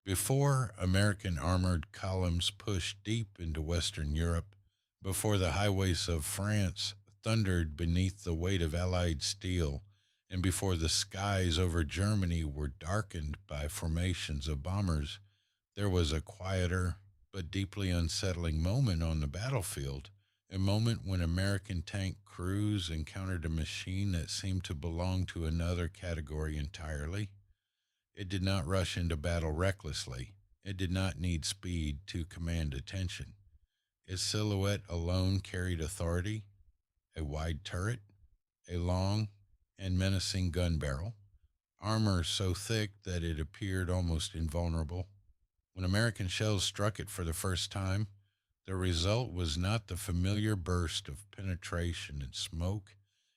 Before American armored columns pushed deep into Western Europe, before the highways of France thundered beneath the weight of Allied steel, and before the skies over Germany were darkened by formations of bombers, there was a quieter but deeply unsettling moment on the battlefield, a moment when American tank crews encountered a machine that seemed to belong to another category entirely. It did not rush into battle recklessly. It did not need speed to command attention. Its silhouette alone carried authority: a wide turret, a long and menacing gun barrel, armor so thick that it appeared almost invulnerable. When American shells struck it for the first time, the result was not the familiar burst of penetration and smoke.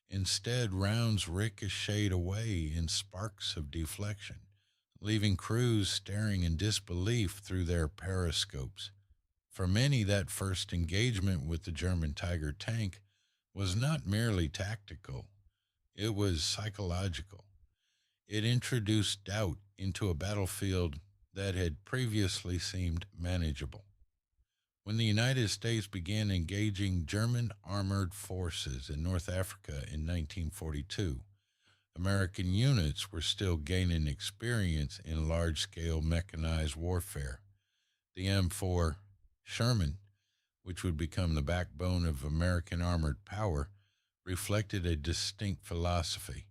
Instead, rounds ricocheted away in sparks of deflection, leaving crews staring in disbelief through their periscopes. For many, that first engagement with the German Tiger tank was not merely tactical, it was psychological. It introduced doubt into a battlefield that had previously seemed manageable. When the United States began engaging German armored forces in North Africa in 1942, American units were still gaining experience in large scale mechanized warfare. The M4 Sherman, which would become the backbone of American armored power, reflected a distinct philosophy.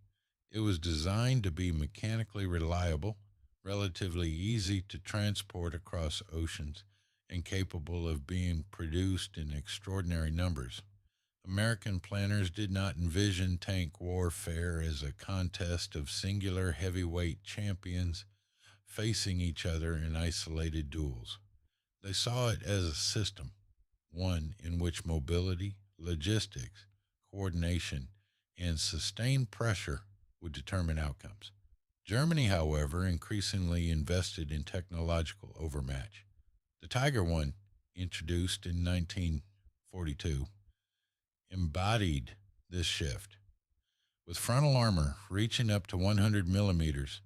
It was designed to be mechanically reliable, relatively easy to transport across oceans, and capable of being produced in extraordinary numbers. American planners did not envision tank warfare as a contest of singular heavyweight champions facing each other in isolated duels. They saw it as a system, one in which mobility, logistics, coordination, and sustained pressure would determine outcomes. Germany, however, increasingly invested in technological overmatch. The Tiger I, introduced in 1942, embodied this shift. With frontal armor reaching up to 100 millimeters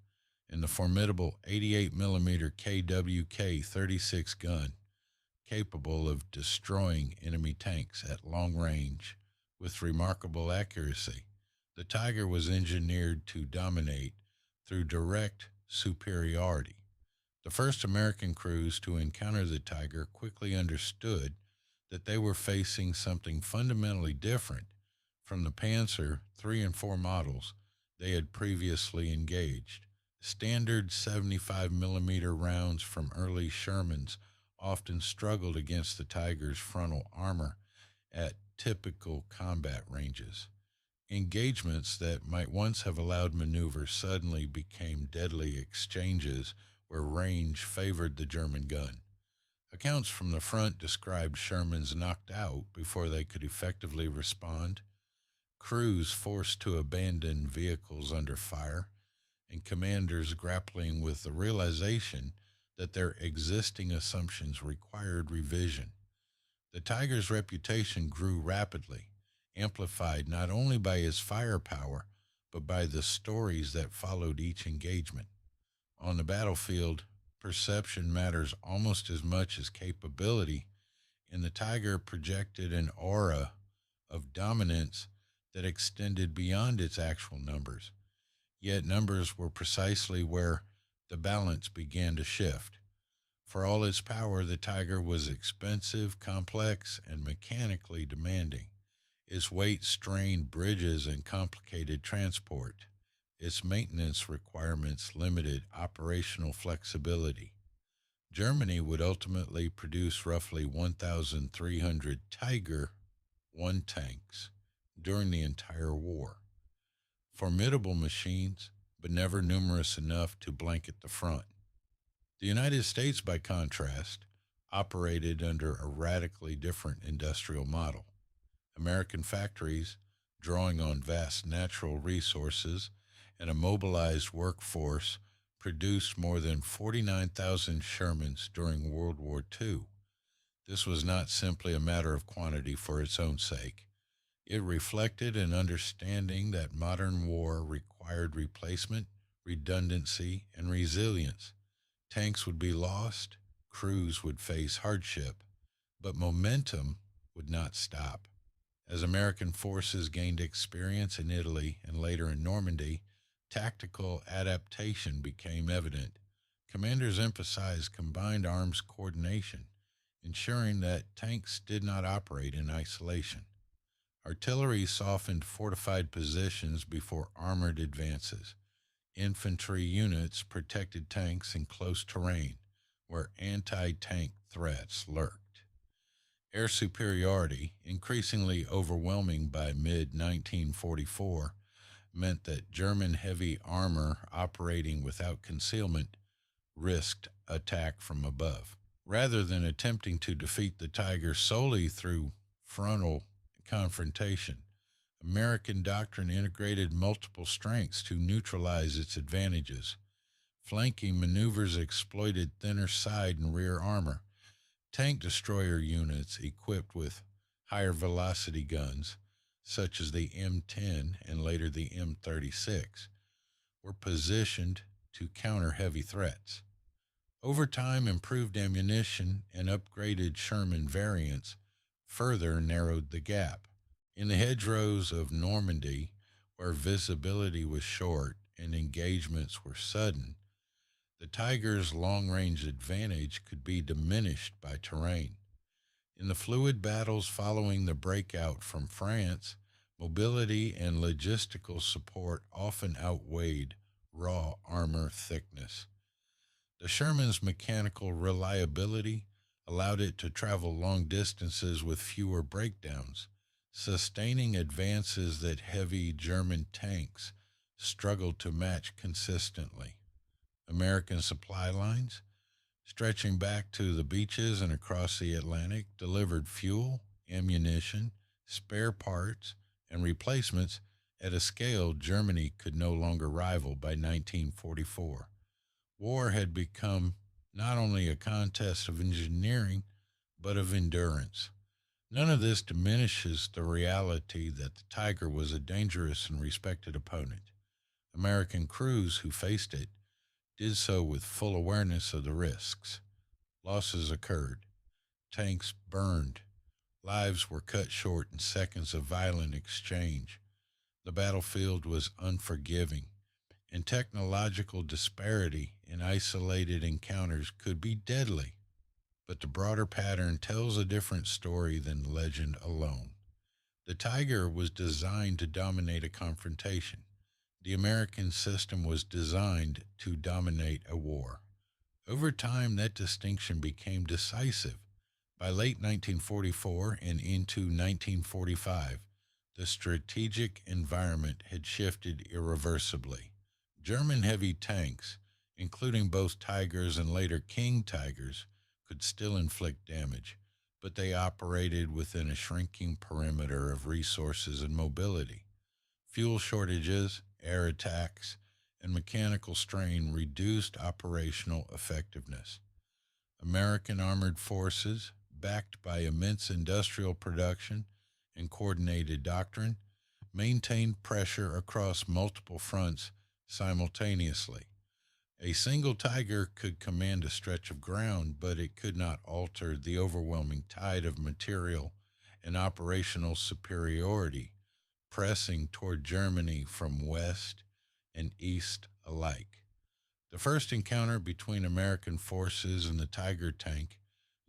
and the formidable 88 millimeter KWK 36 gun, capable of destroying enemy tanks at long range with remarkable accuracy, the Tiger was engineered to dominate through direct superiority. The first American crews to encounter the Tiger quickly understood that they were facing something fundamentally different from the Panzer III and IV models they had previously engaged. Standard 75 millimeter rounds from early Shermans often struggled against the Tiger's frontal armor at typical combat ranges. Engagements that might once have allowed maneuver suddenly became deadly exchanges where range favored the German gun. Accounts from the front described Shermans knocked out before they could effectively respond, crews forced to abandon vehicles under fire, and commanders grappling with the realization that their existing assumptions required revision. The Tiger's reputation grew rapidly, amplified not only by his firepower, but by the stories that followed each engagement. On the battlefield, perception matters almost as much as capability, and the Tiger projected an aura of dominance that extended beyond its actual numbers. Yet numbers were precisely where the balance began to shift. For all its power, the Tiger was expensive, complex, and mechanically demanding. Its weight strained bridges and complicated transport. Its maintenance requirements limited operational flexibility. Germany would ultimately produce roughly 1,300 Tiger I tanks during the entire war. Formidable machines, but never numerous enough to blanket the front. The United States, by contrast, operated under a radically different industrial model. American factories, drawing on vast natural resources and a mobilized workforce, produced more than 49,000 Shermans during World War II. This was not simply a matter of quantity for its own sake. It reflected an understanding that modern war required replacement, redundancy, and resilience. Tanks would be lost, crews would face hardship, but momentum would not stop. As American forces gained experience in Italy and later in Normandy, tactical adaptation became evident. Commanders emphasized combined arms coordination, ensuring that tanks did not operate in isolation. Artillery softened fortified positions before armored advances. Infantry units protected tanks in close terrain where anti tank threats lurked. Air superiority, increasingly overwhelming by mid 1944, meant that German heavy armor operating without concealment risked attack from above. Rather than attempting to defeat the Tiger solely through frontal confrontation, American doctrine integrated multiple strengths to neutralize its advantages. Flanking maneuvers exploited thinner side and rear armor. Tank destroyer units equipped with higher velocity guns, such as the M10 and later the M36, were positioned to counter heavy threats. Over time, improved ammunition and upgraded Sherman variants further narrowed the gap. In the hedgerows of Normandy, where visibility was short and engagements were sudden, the Tiger's long range advantage could be diminished by terrain. In the fluid battles following the breakout from France, mobility and logistical support often outweighed raw armor thickness. The Sherman's mechanical reliability allowed it to travel long distances with fewer breakdowns, sustaining advances that heavy German tanks struggled to match consistently. American supply lines, stretching back to the beaches and across the Atlantic, delivered fuel, ammunition, spare parts, and replacements at a scale Germany could no longer rival by 1944. War had become not only a contest of engineering, but of endurance. None of this diminishes the reality that the Tiger was a dangerous and respected opponent. American crews who faced it did so with full awareness of the risks. Losses occurred, tanks burned, lives were cut short in seconds of violent exchange. The battlefield was unforgiving, and technological disparity in isolated encounters could be deadly. But the broader pattern tells a different story than legend alone. The Tiger was designed to dominate a confrontation. The American system was designed to dominate a war. Over time, that distinction became decisive. By late 1944 and into 1945, the strategic environment had shifted irreversibly. German heavy tanks, including both Tigers and later King Tigers, could still inflict damage, but they operated within a shrinking perimeter of resources and mobility. Fuel shortages, air attacks, and mechanical strain reduced operational effectiveness. American armored forces, backed by immense industrial production and coordinated doctrine, maintained pressure across multiple fronts simultaneously. A single Tiger could command a stretch of ground, but it could not alter the overwhelming tide of material and operational superiority pressing toward Germany from west and east alike. The first encounter between American forces and the Tiger tank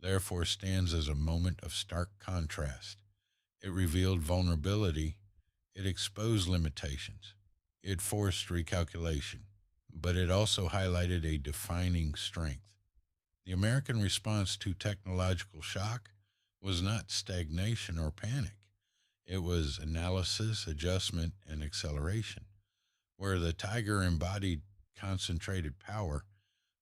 therefore stands as a moment of stark contrast. It revealed vulnerability, it exposed limitations, it forced recalculation, but it also highlighted a defining strength. The American response to technological shock was not stagnation or panic. It was analysis, adjustment, and acceleration. Where the Tiger embodied concentrated power,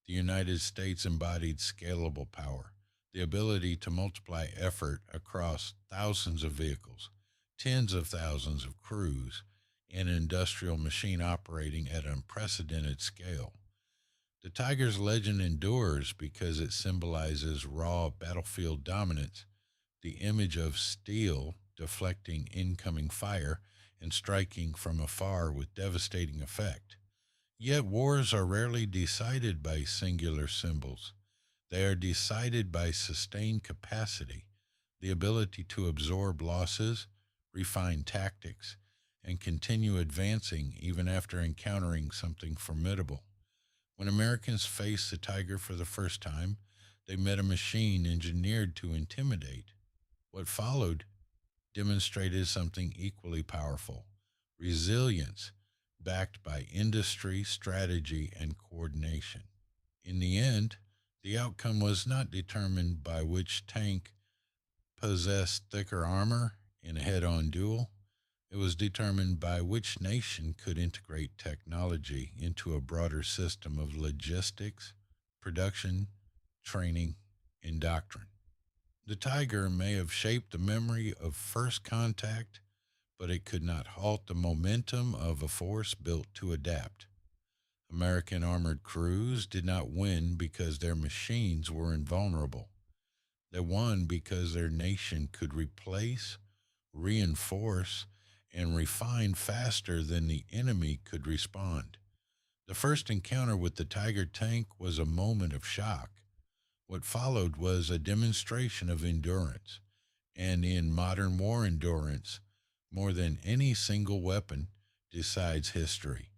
the United States embodied scalable power, the ability to multiply effort across thousands of vehicles, tens of thousands of crews, and an industrial machine operating at unprecedented scale. The Tiger's legend endures because it symbolizes raw battlefield dominance, the image of steel deflecting incoming fire and striking from afar with devastating effect. Yet wars are rarely decided by singular symbols. They are decided by sustained capacity, the ability to absorb losses, refine tactics, and continue advancing even after encountering something formidable. When Americans faced the Tiger for the first time, they met a machine engineered to intimidate. What followed demonstrated something equally powerful: resilience, backed by industry, strategy, and coordination. In the end, the outcome was not determined by which tank possessed thicker armor in a head on duel. It was determined by which nation could integrate technology into a broader system of logistics, production, training, and doctrine. The Tiger may have shaped the memory of first contact, but it could not halt the momentum of a force built to adapt. American armored crews did not win because their machines were invulnerable. They won because their nation could replace, reinforce, and refine faster than the enemy could respond. The first encounter with the Tiger tank was a moment of shock. What followed was a demonstration of endurance, and in modern war, endurance, more than any single weapon, decides history.